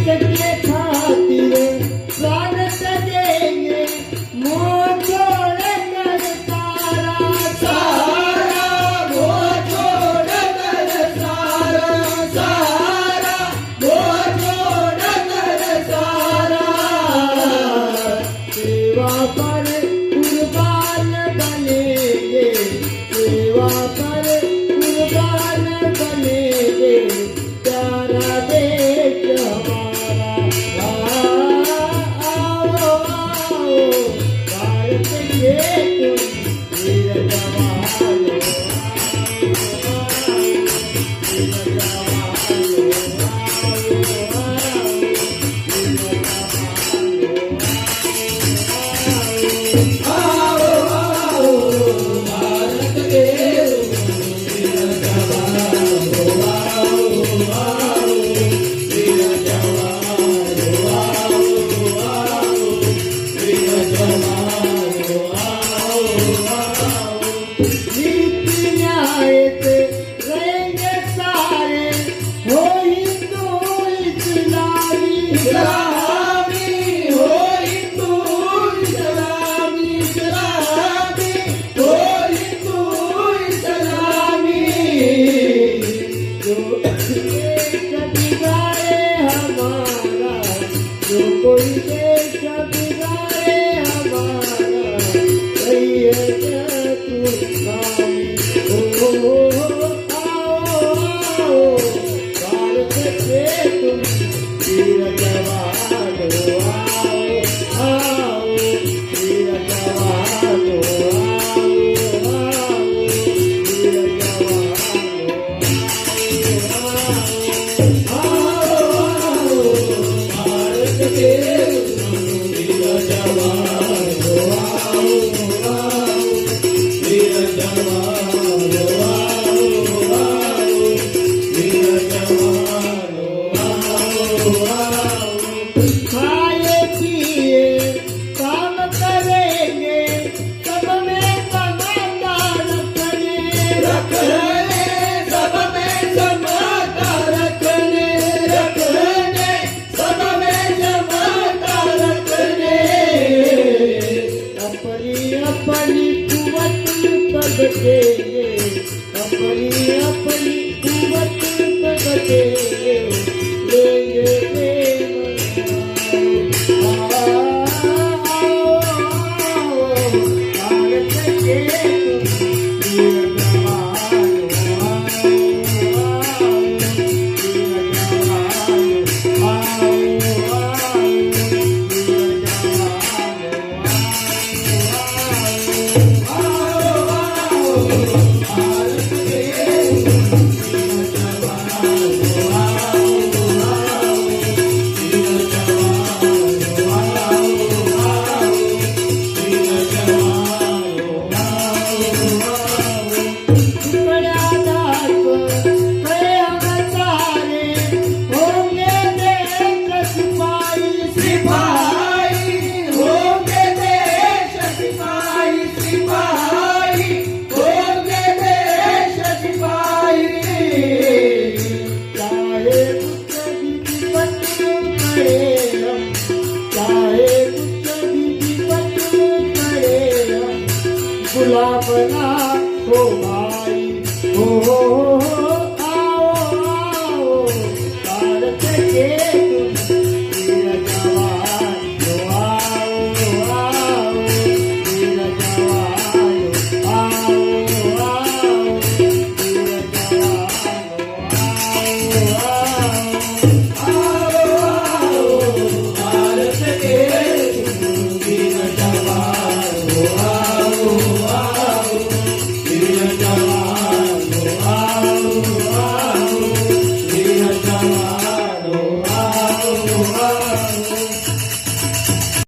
के खातिर प्राण देंगे मोह छोड़ कर सारा सारा मोह छोड़ कर सारा सारा मोह छोड़ कर सारा सेवा पर कुर्बान बनेंगे सेवा पर कुर्बान बनेंगे प्यारा देश हमारा आओ आओ भारत के तुम वीर जवानों वीर जवानों आओ आओ भारत के वीर जवानों नीति न्याय से रहेंगे सारे हो हिंदू इस्लामी इस्लामी हो हिंदू इस्लामी इस्लामी हो हिंदू इस्लामी जो देश बिगाड़े हमारा जो कोई देश बिगाड़े हमारा सही है भारत के तुम वीर जवानों आओ वीर जवानों वीर जवानों भारत के वीर जवानों वीर खाए पिए काम करेंगे सब में समाता रखने सब में समाता रखने सब में समाता रखने अपनी अपनी कुवत बदलेंगे अपनी अपनी कुवत बदलेंगे लेंगे गुलाब ना हो भाई हो